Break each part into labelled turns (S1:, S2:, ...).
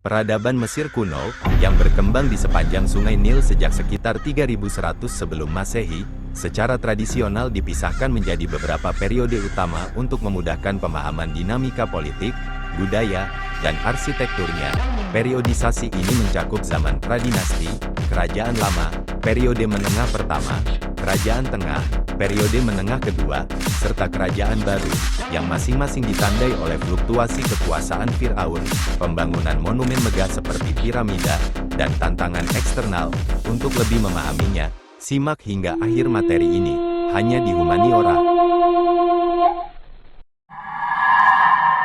S1: Peradaban Mesir kuno, yang berkembang di sepanjang Sungai Nil sejak sekitar 3100 sebelum Masehi, secara tradisional dipisahkan menjadi beberapa periode utama untuk memudahkan pemahaman dinamika politik, budaya, dan arsitekturnya. Periodisasi ini mencakup zaman pradinasti, kerajaan lama, periode menengah pertama, kerajaan tengah, periode menengah kedua, serta kerajaan baru, yang masing-masing ditandai oleh fluktuasi kekuasaan Firaun, pembangunan monumen megah seperti piramida, dan tantangan eksternal. Untuk lebih memahaminya, simak hingga akhir materi ini, hanya di Humaniora.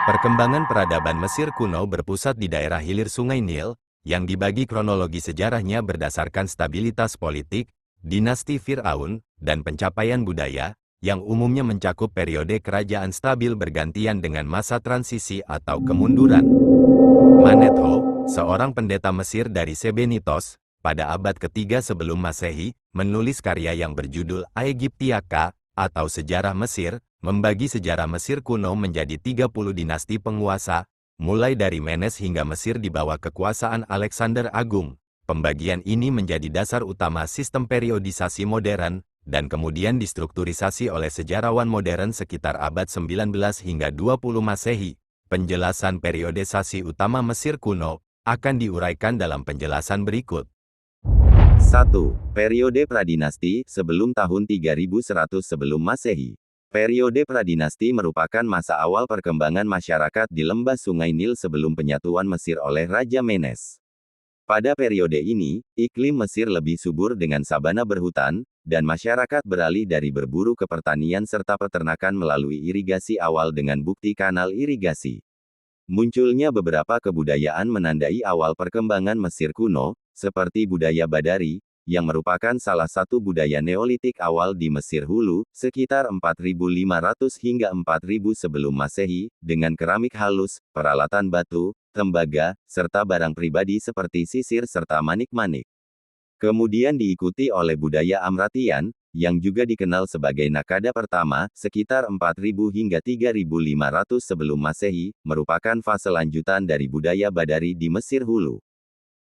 S1: Perkembangan peradaban Mesir kuno berpusat di daerah hilir Sungai Nil, yang dibagi kronologi sejarahnya berdasarkan stabilitas politik, dinasti Firaun, dan pencapaian budaya, yang umumnya mencakup periode kerajaan stabil bergantian dengan masa transisi atau kemunduran. Manetho, seorang pendeta Mesir dari Sebenitos, pada abad ketiga sebelum Masehi, menulis karya yang berjudul Aegyptiaca, atau Sejarah Mesir, membagi sejarah Mesir kuno menjadi 30 dinasti penguasa, mulai dari Menes hingga Mesir di bawah kekuasaan Alexander Agung. Pembagian ini menjadi dasar utama sistem periodisasi modern, dan kemudian distrukturisasi oleh sejarawan modern sekitar abad 19 hingga 20 Masehi. Penjelasan periodisasi utama Mesir kuno akan diuraikan dalam penjelasan berikut.
S2: 1. Periode Pradinasti, sebelum tahun 3100 sebelum Masehi. Periode Pradinasti merupakan masa awal perkembangan masyarakat di lembah Sungai Nil sebelum penyatuan Mesir oleh Raja Menes. Pada periode ini, iklim Mesir lebih subur dengan sabana berhutan, dan masyarakat beralih dari berburu ke pertanian serta peternakan melalui irigasi awal dengan bukti kanal irigasi. Munculnya beberapa kebudayaan menandai awal perkembangan Mesir kuno, seperti budaya Badari, yang merupakan salah satu budaya Neolitik awal di Mesir Hulu, sekitar 4500 hingga 4000 sebelum Masehi, dengan keramik halus, peralatan batu, tembaga, serta barang pribadi seperti sisir serta manik-manik. Kemudian diikuti oleh budaya Amratian, yang juga dikenal sebagai Nakada pertama, sekitar 4000 hingga 3500 sebelum Masehi, merupakan fase lanjutan dari budaya Badari di Mesir Hulu.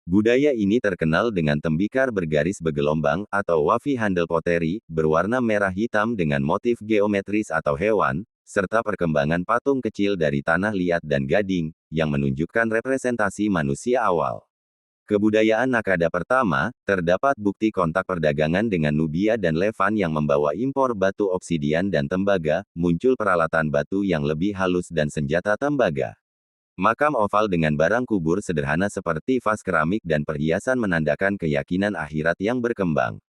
S2: Budaya ini terkenal dengan tembikar bergaris bergelombang, atau wafi handle pottery, berwarna merah hitam dengan motif geometris atau hewan, serta perkembangan patung kecil dari tanah liat dan gading, yang menunjukkan representasi manusia awal. Kebudayaan Nakada pertama, terdapat bukti kontak perdagangan dengan Nubia dan Levan yang membawa impor batu obsidian dan tembaga, muncul peralatan batu yang lebih halus dan senjata tembaga. Makam oval dengan barang kubur sederhana seperti vas keramik dan perhiasan menandakan keyakinan akhirat yang berkembang.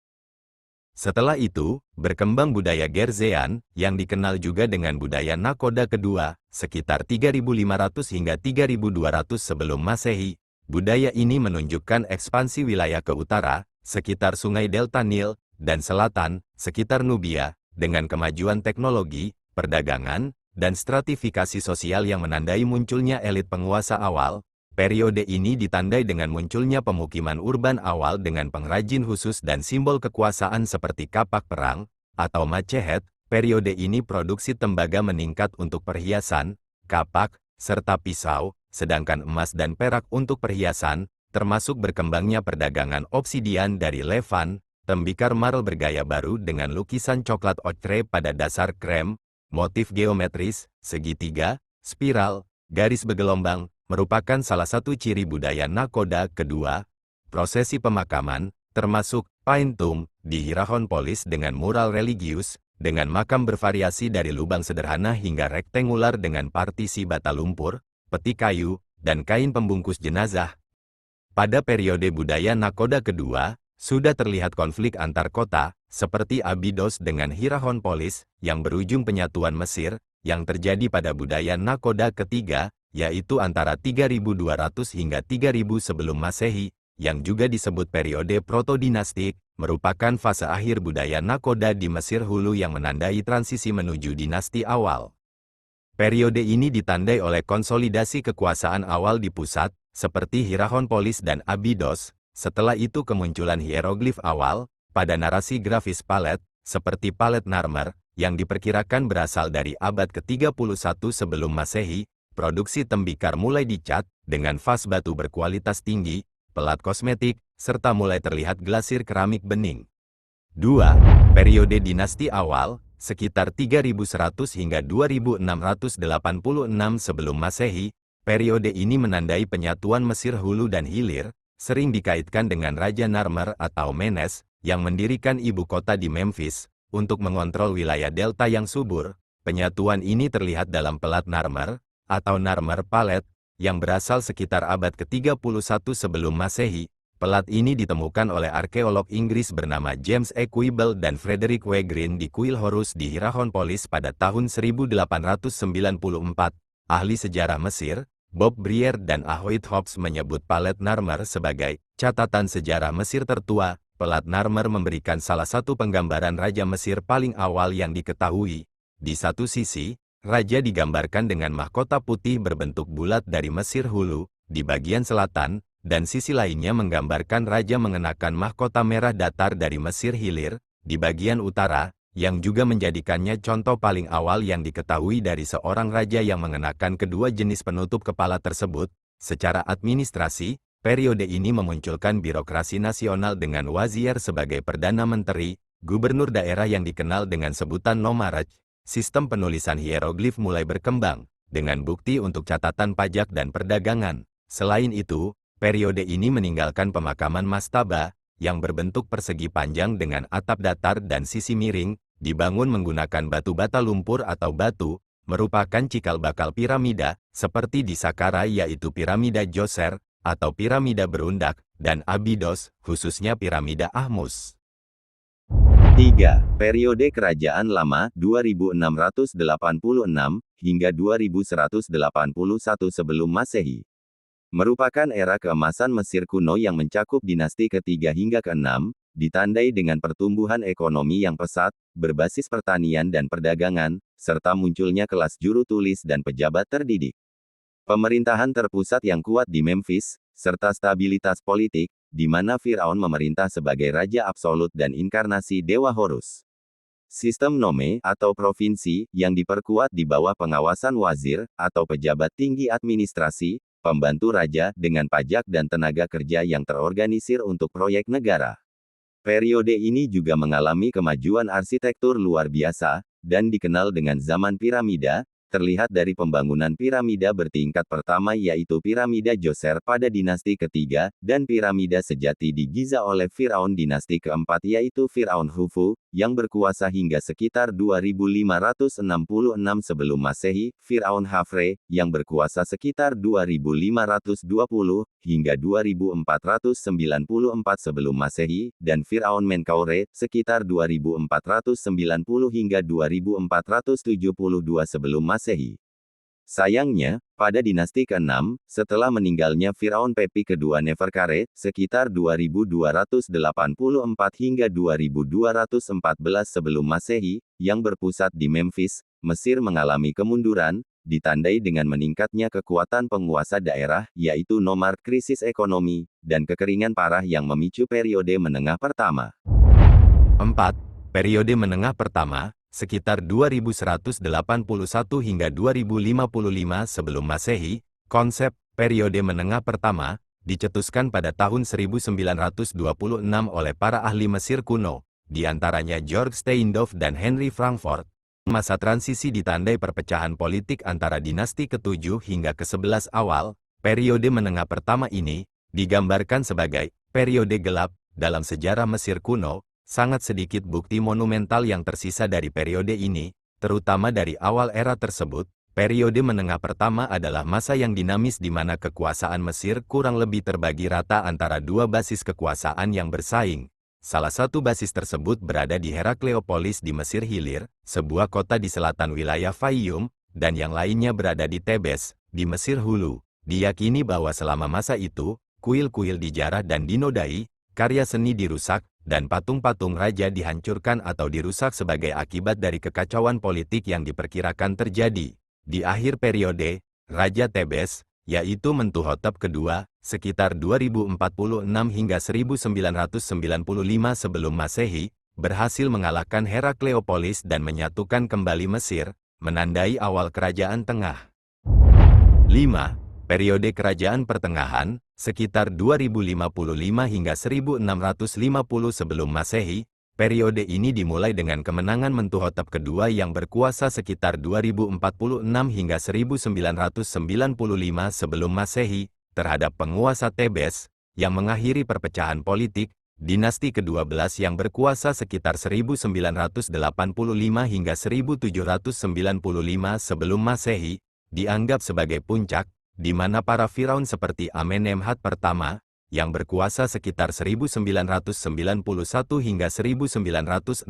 S1: Setelah itu, berkembang budaya Gerzean, yang dikenal juga dengan budaya Nakoda kedua, sekitar 3500 hingga 3200 sebelum Masehi. Budaya ini menunjukkan ekspansi wilayah ke utara, sekitar sungai Delta Nil, dan selatan, sekitar Nubia, dengan kemajuan teknologi, perdagangan, dan stratifikasi sosial yang menandai munculnya elit penguasa awal. Periode ini ditandai dengan munculnya pemukiman urban awal dengan pengrajin khusus dan simbol kekuasaan seperti kapak perang, atau macehet. Periode ini produksi tembaga meningkat untuk perhiasan, kapak, serta pisau, sedangkan emas dan perak untuk perhiasan, termasuk berkembangnya perdagangan obsidian dari Levan, tembikar marl bergaya baru dengan lukisan coklat ochre pada dasar krem, motif geometris, segitiga, spiral, garis bergelombang, merupakan salah satu ciri budaya Nakoda kedua. Prosesi pemakaman, termasuk Pain Tomb, di Hierakonpolis dengan mural religius, dengan makam bervariasi dari lubang sederhana hingga rektangular dengan partisi bata lumpur, peti kayu, dan kain pembungkus jenazah. Pada periode budaya Nakoda kedua, sudah terlihat konflik antar kota, seperti Abydos dengan Hierakonpolis, yang berujung penyatuan Mesir, yang terjadi pada budaya Nakoda ketiga, yaitu antara 3200 hingga 3000 sebelum Masehi, yang juga disebut periode protodinastik, merupakan fase akhir budaya Nakoda di Mesir Hulu yang menandai transisi menuju dinasti awal. Periode ini ditandai oleh konsolidasi kekuasaan awal di pusat, seperti Hierakonpolis dan Abydos. Setelah itu kemunculan hieroglif awal, pada narasi grafis palet, seperti palet Narmer, yang diperkirakan berasal dari abad ke-31 sebelum Masehi, produksi tembikar mulai dicat dengan vas batu berkualitas tinggi, pelat kosmetik, serta mulai terlihat glasir keramik bening. 2. Periode dinasti awal, sekitar 3100 hingga 2686 sebelum Masehi. Periode ini menandai penyatuan Mesir Hulu dan Hilir, sering dikaitkan dengan Raja Narmer atau Menes, yang mendirikan ibu kota di Memphis, untuk mengontrol wilayah delta yang subur. Penyatuan ini terlihat dalam pelat Narmer, atau Narmer Palette, yang berasal sekitar abad ke-31 sebelum Masehi. Pelat ini ditemukan oleh arkeolog Inggris bernama James E. Quibble dan Frederick W. Green di kuil Horus di Hierakonpolis pada tahun 1894. Ahli sejarah Mesir, Bob Brier dan Ahoit Hobbs menyebut Palet Narmer sebagai catatan sejarah Mesir tertua. Pelat Narmer memberikan salah satu penggambaran Raja Mesir paling awal yang diketahui. Di satu sisi, Raja digambarkan dengan mahkota putih berbentuk bulat dari Mesir Hulu, di bagian selatan, dan sisi lainnya menggambarkan Raja mengenakan mahkota merah datar dari Mesir Hilir, di bagian utara, yang juga menjadikannya contoh paling awal yang diketahui dari seorang raja yang mengenakan kedua jenis penutup kepala tersebut. Secara administrasi, periode ini memunculkan birokrasi nasional dengan wazir sebagai perdana menteri, gubernur daerah yang dikenal dengan sebutan nomarch. Sistem penulisan hieroglif mulai berkembang, dengan bukti untuk catatan pajak dan perdagangan. Selain itu, periode ini meninggalkan pemakaman mastaba, yang berbentuk persegi panjang dengan atap datar dan sisi miring, dibangun menggunakan batu bata lumpur atau batu, merupakan cikal bakal piramida, seperti di Saqqara yaitu piramida Djoser, atau piramida berundak, dan Abydos, khususnya piramida Ahmus.
S2: 3. Periode Kerajaan Lama, 2686 hingga 2181 sebelum Masehi. Merupakan era keemasan Mesir kuno yang mencakup dinasti ketiga hingga keenam, ditandai dengan pertumbuhan ekonomi yang pesat, berbasis pertanian dan perdagangan, serta munculnya kelas juru tulis dan pejabat terdidik. Pemerintahan terpusat yang kuat di Memphis, serta stabilitas politik, di mana Firaun memerintah sebagai raja absolut dan inkarnasi Dewa Horus. Sistem nome atau provinsi, yang diperkuat di bawah pengawasan wazir, atau pejabat tinggi administrasi, pembantu raja, dengan pajak dan tenaga kerja yang terorganisir untuk proyek negara. Periode ini juga mengalami kemajuan arsitektur luar biasa, dan dikenal dengan zaman piramida, terlihat dari pembangunan piramida bertingkat pertama yaitu piramida Djoser pada dinasti ketiga, dan piramida sejati di Giza oleh Firaun dinasti keempat yaitu Firaun Khufu, yang berkuasa hingga sekitar 2566 sebelum Masehi, Firaun Khafre, yang berkuasa sekitar 2520, hingga 2494 sebelum Masehi, dan Firaun Menkaure, sekitar 2490 hingga 2472 sebelum Masehi. Sayangnya, pada dinasti ke-6, setelah meninggalnya Firaun Pepi kedua Neferkare, sekitar 2284 hingga 2214 sebelum Masehi, yang berpusat di Memphis, Mesir mengalami kemunduran, ditandai dengan meningkatnya kekuatan penguasa daerah, yaitu nomad, krisis ekonomi, dan kekeringan parah yang memicu periode menengah pertama.
S1: 4. Periode menengah pertama, sekitar 2181 hingga 2055 sebelum Masehi. Konsep periode menengah pertama dicetuskan pada tahun 1926 oleh para ahli Mesir kuno, di antaranya George Steindorf dan Henry Frankfurt. Masa transisi ditandai perpecahan politik antara dinasti ke-7 hingga ke-11 awal. Periode menengah pertama ini digambarkan sebagai periode gelap dalam sejarah Mesir kuno. Sangat sedikit bukti monumental yang tersisa dari periode ini, terutama dari awal era tersebut. Periode menengah pertama adalah masa yang dinamis di mana kekuasaan Mesir kurang lebih terbagi rata antara dua basis kekuasaan yang bersaing. Salah satu basis tersebut berada di Herakleopolis di Mesir Hilir, sebuah kota di selatan wilayah Fayyum, dan yang lainnya berada di Tebes, di Mesir Hulu. Diyakini bahwa selama masa itu, kuil-kuil dijarah dan dinodai, karya seni dirusak, dan patung-patung raja dihancurkan atau dirusak sebagai akibat dari kekacauan politik yang diperkirakan terjadi. Di akhir periode, Raja Tebes, yaitu Mentuhotep II, sekitar 2046 hingga 1995 sebelum Masehi, berhasil mengalahkan Herakleopolis dan menyatukan kembali Mesir, menandai awal kerajaan tengah. 5. Periode Kerajaan Pertengahan, sekitar 2055 hingga 1650 sebelum Masehi. Periode ini dimulai dengan kemenangan Mentuhotep kedua yang berkuasa sekitar 2046 hingga 1995 sebelum Masehi, terhadap penguasa Tebes, yang mengakhiri perpecahan politik. Dinasti ke-12 yang berkuasa sekitar 1985 hingga 1795 sebelum Masehi, dianggap sebagai puncak, di mana para firaun seperti Amenemhat pertama, yang berkuasa sekitar 1991 hingga 1962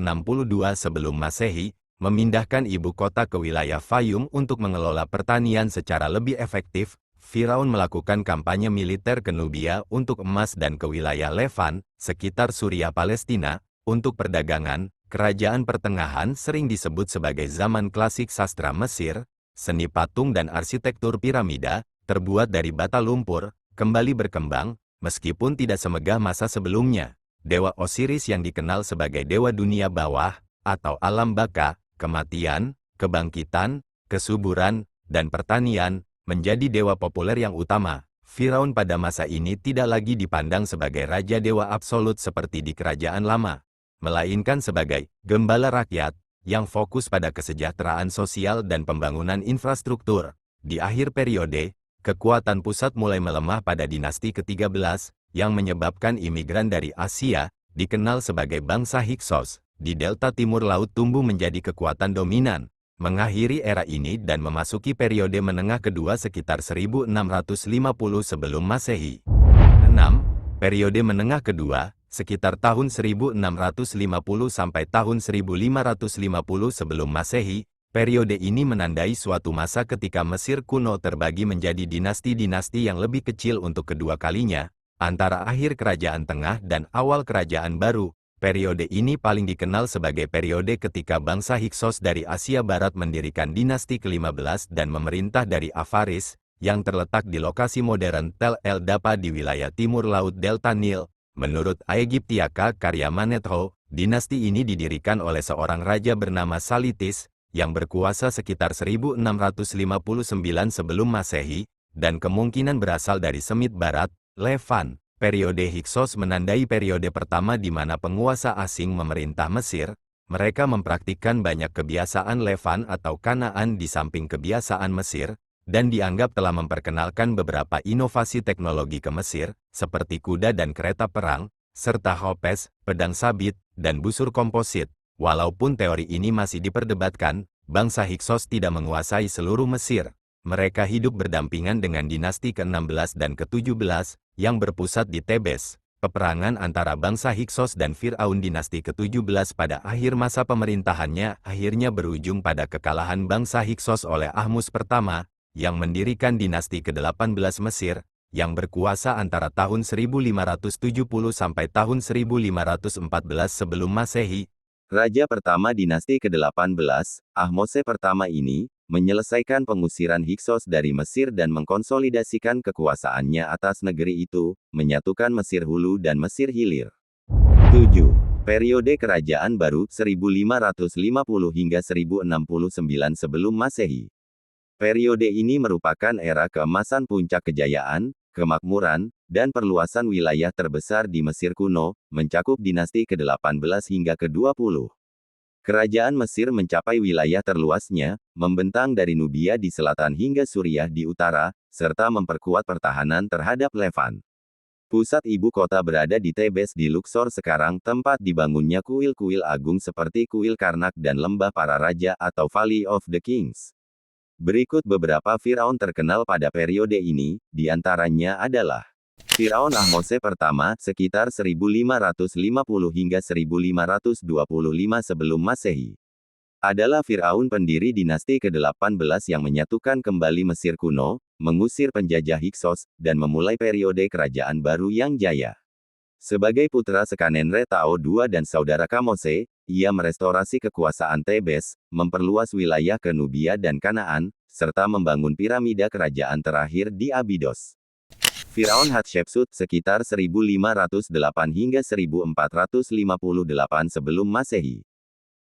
S1: sebelum Masehi, memindahkan ibu kota ke wilayah Fayum untuk mengelola pertanian secara lebih efektif. Firaun melakukan kampanye militer ke Nubia untuk emas dan ke wilayah Levan, sekitar Suriah Palestina, untuk perdagangan. Kerajaan Pertengahan sering disebut sebagai zaman klasik sastra Mesir. Seni patung dan arsitektur piramida, terbuat dari bata lumpur, kembali berkembang, meskipun tidak semegah masa sebelumnya. Dewa Osiris yang dikenal sebagai dewa dunia bawah, atau alam baka, kematian, kebangkitan, kesuburan, dan pertanian, menjadi dewa populer yang utama. Firaun pada masa ini tidak lagi dipandang sebagai raja dewa absolut seperti di kerajaan lama, melainkan sebagai gembala rakyat, yang fokus pada kesejahteraan sosial dan pembangunan infrastruktur. Di akhir periode, kekuatan pusat mulai melemah pada dinasti ke-13, yang menyebabkan imigran dari Asia, dikenal sebagai bangsa Hyksos, di delta timur laut tumbuh menjadi kekuatan dominan, mengakhiri era ini dan memasuki periode menengah kedua sekitar 1650 sebelum Masehi. 6. Periode menengah kedua, sekitar tahun 1650 sampai tahun 1550 sebelum Masehi. Periode ini menandai suatu masa ketika Mesir kuno terbagi menjadi dinasti-dinasti yang lebih kecil untuk kedua kalinya, antara akhir Kerajaan Tengah dan awal Kerajaan Baru. Periode ini paling dikenal sebagai periode ketika bangsa Hyksos dari Asia Barat mendirikan dinasti ke-15 dan memerintah dari Avaris, yang terletak di lokasi modern Tel El Dapa di wilayah timur laut Delta Nil. Menurut Aegyptiaka karya Manetho, dinasti ini didirikan oleh seorang raja bernama Salitis, yang berkuasa sekitar 1659 sebelum Masehi, dan kemungkinan berasal dari Semit Barat, Levan. Periode Hyksos menandai periode pertama di mana penguasa asing memerintah Mesir. Mereka mempraktikkan banyak kebiasaan Levan atau Kanaan di samping kebiasaan Mesir, dan dianggap telah memperkenalkan beberapa inovasi teknologi ke Mesir, seperti kuda dan kereta perang, serta hopes, pedang sabit, dan busur komposit. Walaupun teori ini masih diperdebatkan, bangsa Hyksos tidak menguasai seluruh Mesir. Mereka hidup berdampingan dengan dinasti ke-16 dan ke-17, yang berpusat di Tebes. Peperangan antara bangsa Hyksos dan Firaun dinasti ke-17 pada akhir masa pemerintahannya akhirnya berujung pada kekalahan bangsa Hyksos oleh Ahmus pertama, yang mendirikan dinasti ke-18 Mesir, yang berkuasa antara tahun 1570 sampai tahun 1514 sebelum Masehi.
S2: Raja pertama dinasti ke-18, Ahmose pertama ini, menyelesaikan pengusiran Hyksos dari Mesir dan mengkonsolidasikan kekuasaannya atas negeri itu, menyatukan Mesir Hulu dan Mesir Hilir. 7. Periode Kerajaan Baru 1550 hingga 1069 sebelum Masehi. Periode ini merupakan era keemasan puncak kejayaan, kemakmuran, dan perluasan wilayah terbesar di Mesir kuno, mencakup dinasti ke-18 hingga ke-20. Kerajaan Mesir mencapai wilayah terluasnya, membentang dari Nubia di selatan hingga Suriah di utara, serta memperkuat pertahanan terhadap Levan. Pusat ibu kota berada di Tebes di Luxor sekarang, tempat dibangunnya kuil-kuil agung seperti kuil Karnak dan lembah para raja atau Valley of the Kings. Berikut beberapa Firaun terkenal pada periode ini, di antaranya adalah Firaun Ahmose pertama, sekitar 1550 hingga 1525 sebelum Masehi. Adalah Firaun pendiri dinasti ke-18 yang menyatukan kembali Mesir kuno, mengusir penjajah Hyksos, dan memulai periode kerajaan baru yang jaya. Sebagai putra Sekanenre Tao II dan saudara Kamose, ia merestorasi kekuasaan Tebes, memperluas wilayah ke Nubia dan Kanaan, serta membangun piramida kerajaan terakhir di Abydos. Firaun Hatshepsut sekitar 1508 hingga 1458 sebelum Masehi.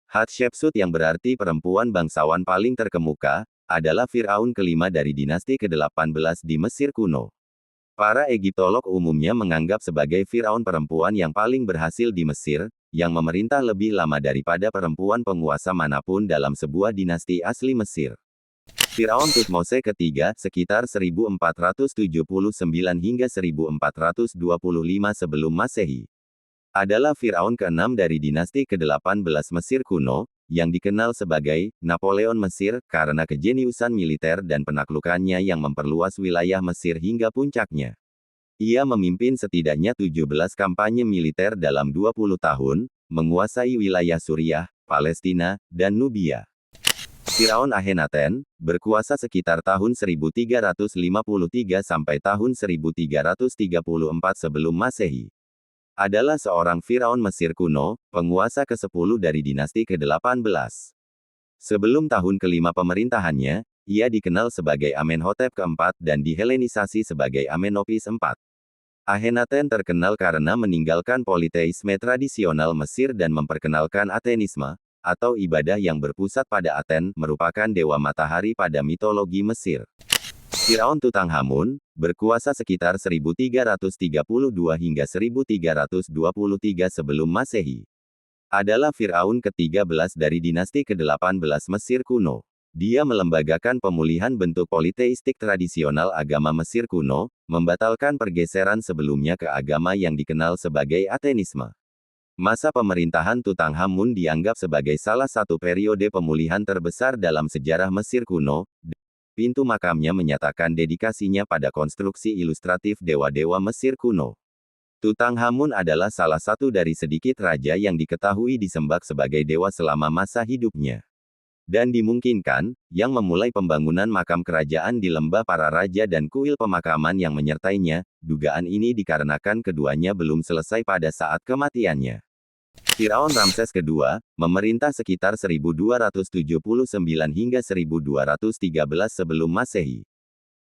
S2: Hatshepsut yang berarti perempuan bangsawan paling terkemuka, adalah Firaun kelima dari dinasti ke-18 di Mesir kuno. Para Egiptolog umumnya menganggap sebagai Firaun perempuan yang paling berhasil di Mesir, yang memerintah lebih lama daripada perempuan penguasa manapun dalam sebuah dinasti asli Mesir. Firaun Tutmose ketiga, sekitar 1479 hingga 1425 sebelum Masehi, adalah Firaun ke-6 dari dinasti ke-18 Mesir kuno, yang dikenal sebagai Napoleon Mesir karena kejeniusan militer dan penaklukannya yang memperluas wilayah Mesir hingga puncaknya. Ia memimpin setidaknya 17 kampanye militer dalam 20 tahun, menguasai wilayah Suriah, Palestina, dan Nubia. Firaun Akhenaten, berkuasa sekitar tahun 1353 sampai tahun 1334 sebelum Masehi, adalah seorang Firaun Mesir kuno, penguasa ke-10 dari dinasti ke-18. Sebelum tahun kelima pemerintahannya, ia dikenal sebagai Amenhotep keempat dan dihelenisasi sebagai Amenopis IV. Akhenaten terkenal karena meninggalkan politeisme tradisional Mesir dan memperkenalkan Atenisme, atau ibadah yang berpusat pada Aten, merupakan dewa matahari pada mitologi Mesir. Firaun Tutankhamun, berkuasa sekitar 1332 hingga 1323 sebelum Masehi, adalah Firaun ke-13 dari dinasti ke-18 Mesir kuno. Dia melembagakan pemulihan bentuk politeistik tradisional agama Mesir kuno, membatalkan pergeseran sebelumnya ke agama yang dikenal sebagai Atenisme. Masa pemerintahan Tutankhamun dianggap sebagai salah satu periode pemulihan terbesar dalam sejarah Mesir kuno. Pintu makamnya menyatakan dedikasinya pada konstruksi ilustratif dewa-dewa Mesir kuno. Tutankhamun adalah salah satu dari sedikit raja yang diketahui disembah sebagai dewa selama masa hidupnya. Dan dimungkinkan, yang memulai pembangunan makam kerajaan di lembah para raja dan kuil pemakaman yang menyertainya, dugaan ini dikarenakan keduanya belum selesai pada saat kematiannya. Firaun Ramses II, memerintah sekitar 1279 hingga 1213 sebelum Masehi,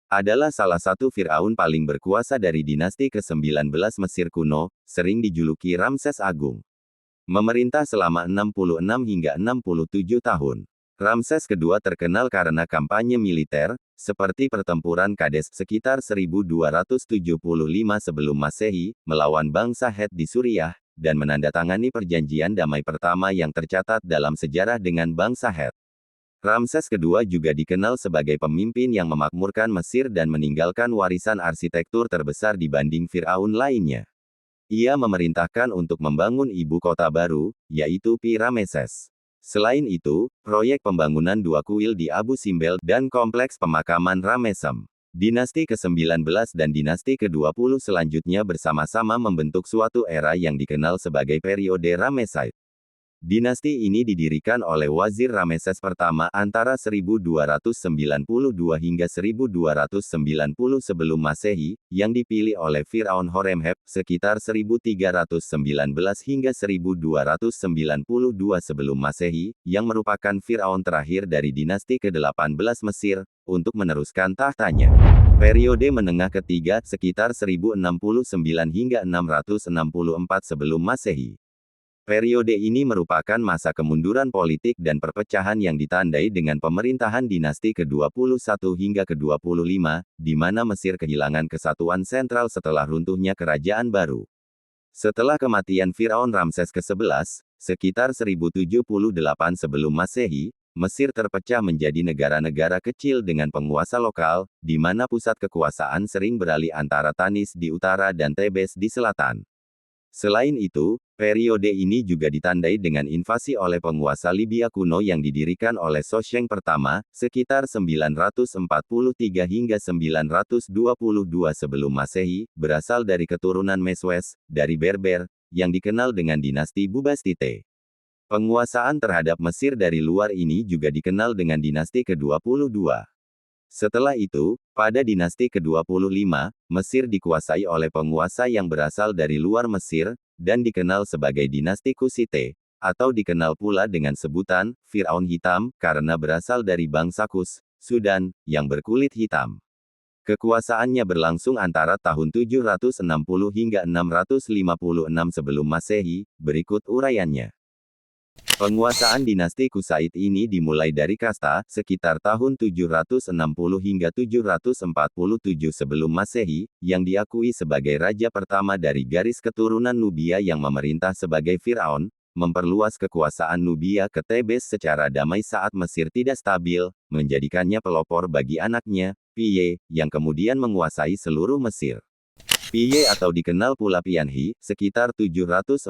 S2: adalah salah satu Firaun paling berkuasa dari dinasti ke-19 Mesir kuno, sering dijuluki Ramses Agung. Memerintah selama 66 hingga 67 tahun. Ramses II terkenal karena kampanye militer, seperti pertempuran Kades sekitar 1275 sebelum Masehi, melawan bangsa Het di Suriah, dan menandatangani perjanjian damai pertama yang tercatat dalam sejarah dengan bangsa Het. Ramses II juga dikenal sebagai pemimpin yang memakmurkan Mesir dan meninggalkan warisan arsitektur terbesar dibanding Firaun lainnya. Ia memerintahkan untuk membangun ibu kota baru, yaitu Pi-Rameses. Selain itu, proyek pembangunan dua kuil di Abu Simbel dan kompleks pemakaman Ramesem, dinasti ke-19 dan dinasti ke-20 selanjutnya bersama-sama membentuk suatu era yang dikenal sebagai periode Rameside. Dinasti ini didirikan oleh Wazir Rameses pertama antara 1292 hingga 1290 sebelum Masehi, yang dipilih oleh Firaun Horemheb sekitar 1319 hingga 1292 sebelum Masehi, yang merupakan Firaun terakhir dari dinasti ke-18 Mesir, untuk meneruskan tahtanya. Periode menengah ketiga sekitar 1069 hingga 664 sebelum Masehi. Periode ini merupakan masa kemunduran politik dan perpecahan yang ditandai dengan pemerintahan dinasti ke-21 hingga ke-25, di mana Mesir kehilangan kesatuan sentral setelah runtuhnya kerajaan baru. Setelah kematian Firaun Ramses ke-11, sekitar 1078 sebelum Masehi, Mesir terpecah menjadi negara-negara kecil dengan penguasa lokal, di mana pusat kekuasaan sering beralih antara Tanis di utara dan Tebes di selatan. Selain itu, periode ini juga ditandai dengan invasi oleh penguasa Libya kuno yang didirikan oleh Sosheng pertama, sekitar 943 hingga 922 sebelum Masehi, berasal dari keturunan Meswes, dari Berber, yang dikenal dengan dinasti Bubastite. Penguasaan terhadap Mesir dari luar ini juga dikenal dengan dinasti ke-22. Setelah itu, pada dinasti ke-25, Mesir dikuasai oleh penguasa yang berasal dari luar Mesir, dan dikenal sebagai dinasti Kusite, atau dikenal pula dengan sebutan Firaun Hitam, karena berasal dari bangsa Kus, Sudan, yang berkulit hitam. Kekuasaannya berlangsung antara tahun 760 hingga 656 sebelum Masehi, berikut uraiannya. Penguasaan dinasti Kusaid ini dimulai dari kasta, sekitar tahun 760 hingga 747 sebelum Masehi, yang diakui sebagai raja pertama dari garis keturunan Nubia yang memerintah sebagai Firaun, memperluas kekuasaan Nubia ke Tebes secara damai saat Mesir tidak stabil, menjadikannya pelopor bagi anaknya, Piye, yang kemudian menguasai seluruh Mesir. Piye atau dikenal pula Pianhi, sekitar 744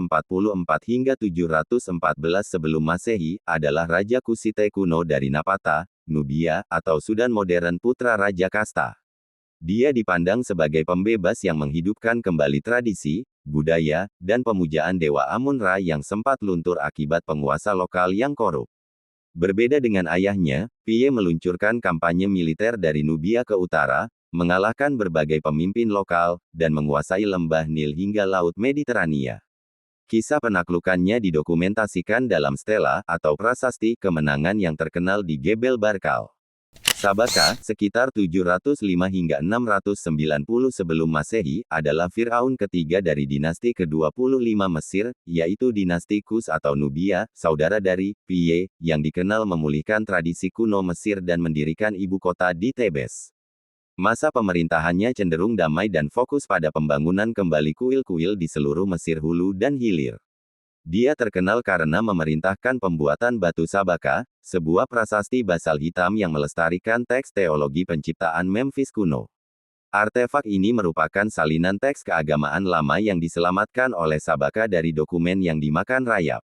S2: hingga 714 sebelum Masehi, adalah Raja Kusite kuno dari Napata, Nubia, atau Sudan modern putra Raja Kasta. Dia dipandang sebagai pembebas yang menghidupkan kembali tradisi, budaya, dan pemujaan Dewa Amun-Ra yang sempat luntur akibat penguasa lokal yang korup. Berbeda dengan ayahnya, Piye meluncurkan kampanye militer dari Nubia ke utara, mengalahkan berbagai pemimpin lokal, dan menguasai lembah Nil hingga Laut Mediterania. Kisah penaklukannya didokumentasikan dalam stela atau prasasti kemenangan yang terkenal di Gebel Barkal. Sabaka, sekitar 705 hingga 690 sebelum Masehi, adalah Firaun ketiga dari dinasti ke-25 Mesir, yaitu dinasti Kus atau Nubia, saudara dari Piye, yang dikenal memulihkan tradisi kuno Mesir dan mendirikan ibu kota di Tebes. Masa pemerintahannya cenderung damai dan fokus pada pembangunan kembali kuil-kuil di seluruh Mesir hulu dan hilir. Dia terkenal karena memerintahkan pembuatan batu Sabaka, sebuah prasasti basal hitam yang melestarikan teks teologi penciptaan Memphis kuno. Artefak ini merupakan salinan teks keagamaan lama yang diselamatkan oleh Sabaka dari dokumen yang dimakan rayap.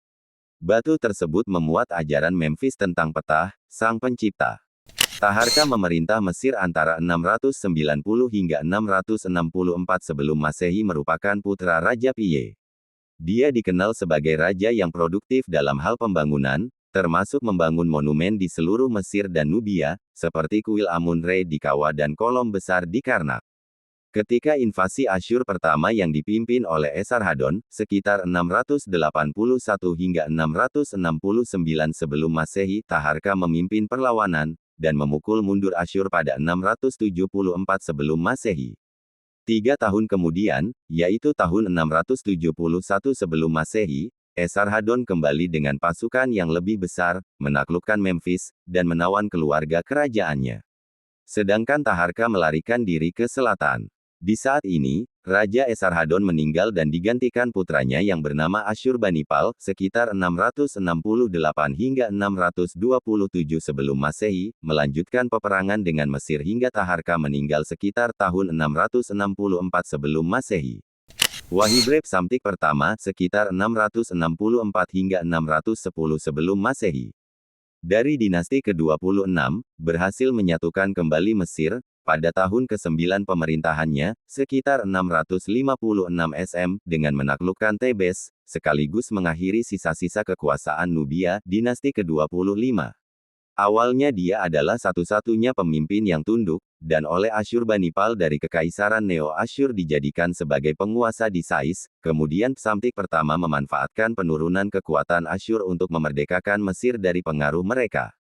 S2: Batu tersebut memuat ajaran Memphis tentang Ptah, sang pencipta. Taharka memerintah Mesir antara 690 hingga 664 sebelum Masehi merupakan putra Raja Piye. Dia dikenal sebagai raja yang produktif dalam hal pembangunan, termasuk membangun monumen di seluruh Mesir dan Nubia, seperti kuil Amun-Re di Kawa dan kolom besar di Karnak. Ketika invasi Asyur pertama yang dipimpin oleh Esarhadon, sekitar 681 hingga 669 sebelum Masehi, Taharka memimpin perlawanan, dan memukul mundur Asyur pada 674 sebelum Masehi. 3 tahun kemudian, yaitu tahun 671 sebelum Masehi, Esarhadon kembali dengan pasukan yang lebih besar, menaklukkan Memphis, dan menawan keluarga kerajaannya. Sedangkan Taharka melarikan diri ke selatan. Di saat ini, Raja Esarhadon meninggal dan digantikan putranya yang bernama Asyurbanipal, sekitar 668 hingga 627 sebelum Masehi, melanjutkan peperangan dengan Mesir hingga Taharka meninggal sekitar tahun 664 sebelum Masehi. Wahibreb Samtik pertama, sekitar 664 hingga 610 sebelum Masehi. Dari dinasti ke-26, berhasil menyatukan kembali Mesir, pada tahun ke-9 pemerintahannya, sekitar 656 SM, dengan menaklukkan Tebes, sekaligus mengakhiri sisa-sisa kekuasaan Nubia, dinasti ke-25. Awalnya dia adalah satu-satunya pemimpin yang tunduk, dan oleh Asyurbanipal dari Kekaisaran Neo-Asyur dijadikan sebagai penguasa di Sais, kemudian Psamtik pertama memanfaatkan penurunan kekuatan Asyur untuk memerdekakan Mesir dari pengaruh mereka.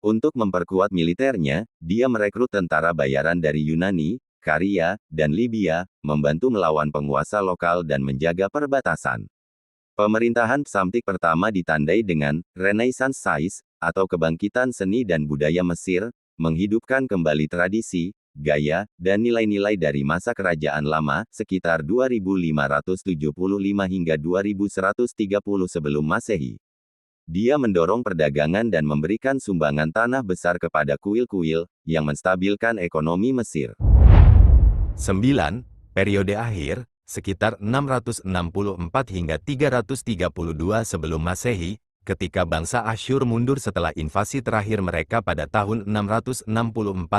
S2: Untuk memperkuat militernya, dia merekrut tentara bayaran dari Yunani, Karia, dan Libya, membantu melawan penguasa lokal dan menjaga perbatasan. Pemerintahan Psamtik pertama ditandai dengan Renaissance Sais, atau kebangkitan seni dan budaya Mesir, menghidupkan kembali tradisi, gaya, dan nilai-nilai dari masa kerajaan lama, sekitar 2575 hingga 2130 sebelum Masehi. Dia mendorong perdagangan dan memberikan sumbangan tanah besar kepada kuil-kuil, yang menstabilkan ekonomi Mesir.
S1: 9. Periode akhir, sekitar 664 hingga 332 sebelum Masehi, ketika bangsa Asyur mundur setelah invasi terakhir mereka pada tahun 664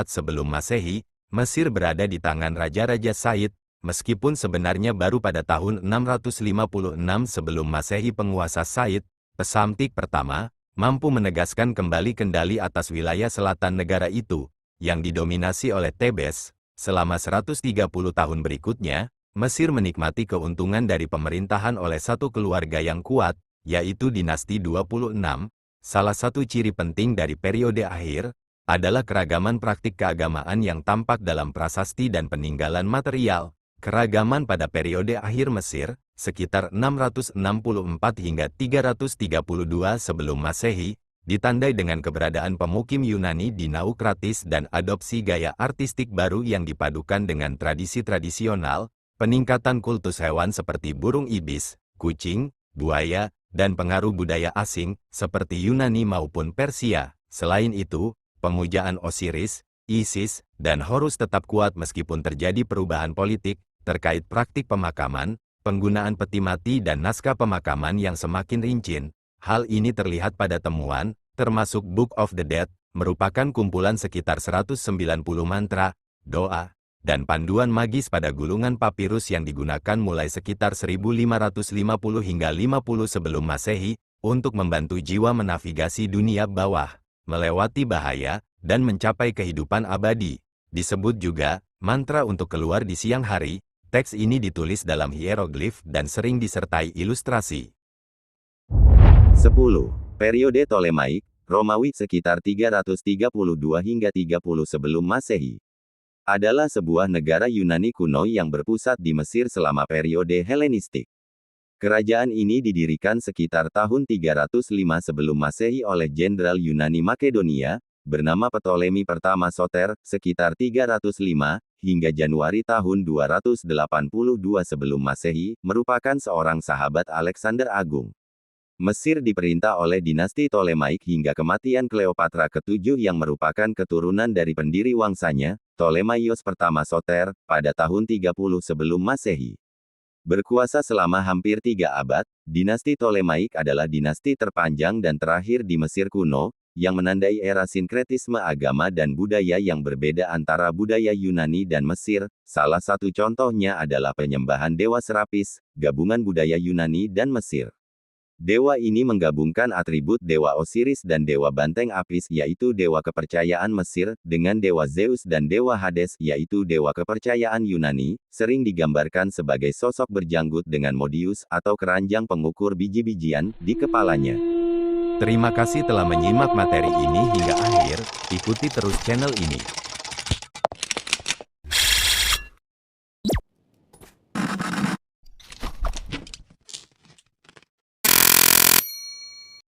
S1: sebelum Masehi, Mesir berada di tangan Raja-Raja Said, meskipun sebenarnya baru pada tahun 656 sebelum Masehi penguasa Said, Psamtik pertama, mampu menegaskan kembali kendali atas wilayah selatan negara itu, yang didominasi oleh Tebes. Selama 130 tahun berikutnya, Mesir menikmati keuntungan dari pemerintahan oleh satu keluarga yang kuat, yaitu dinasti 26. Salah satu ciri penting dari periode akhir, adalah keragaman praktik keagamaan yang tampak dalam prasasti dan peninggalan material. Keragaman pada periode akhir Mesir, sekitar 664 hingga 332 sebelum Masehi, ditandai dengan keberadaan pemukim Yunani di Naukratis dan adopsi gaya artistik baru yang dipadukan dengan tradisi tradisional, peningkatan kultus hewan seperti burung ibis, kucing, buaya, dan pengaruh budaya asing, seperti Yunani maupun Persia. Selain itu, pemujaan Osiris, Isis, dan Horus tetap kuat meskipun terjadi perubahan politik terkait praktik pemakaman, penggunaan peti mati dan naskah pemakaman yang semakin rinci. Hal ini terlihat pada temuan, termasuk Book of the Dead, merupakan kumpulan sekitar 190 mantra, doa, dan panduan magis pada gulungan papirus yang digunakan mulai sekitar 1550 hingga 50 sebelum Masehi, untuk membantu jiwa menavigasi dunia bawah, melewati bahaya, dan mencapai kehidupan abadi. Disebut juga, mantra untuk keluar di siang hari. Teks ini ditulis dalam hieroglif dan sering disertai ilustrasi.
S2: 10. Periode Ptolemaik, Romawi sekitar 332 hingga 30 sebelum Masehi. Adalah sebuah negara Yunani kuno yang berpusat di Mesir selama periode Helenistik. Kerajaan ini didirikan sekitar tahun 305 sebelum Masehi oleh Jenderal Yunani Makedonia, bernama Ptolemy pertama Soter, sekitar 305, hingga Januari tahun 282 sebelum Masehi, merupakan seorang sahabat Alexander Agung. Mesir diperintah oleh dinasti Ptolemaik hingga kematian Kleopatra ke-7 yang merupakan keturunan dari pendiri wangsanya, Ptolemaios pertama Soter, pada tahun 30 sebelum Masehi. Berkuasa selama hampir 3 abad, dinasti Ptolemaik adalah dinasti terpanjang dan terakhir di Mesir kuno, yang menandai era sinkretisme agama dan budaya yang berbeda antara budaya Yunani dan Mesir. Salah satu contohnya adalah penyembahan dewa Serapis, gabungan budaya Yunani dan Mesir. Dewa ini menggabungkan atribut dewa Osiris dan dewa banteng Apis yaitu dewa kepercayaan Mesir, dengan dewa Zeus dan dewa Hades yaitu dewa kepercayaan Yunani, sering digambarkan sebagai sosok berjanggut dengan modius atau keranjang pengukur biji-bijian di kepalanya.
S1: Terima kasih telah menyimak materi ini hingga akhir, ikuti terus channel ini.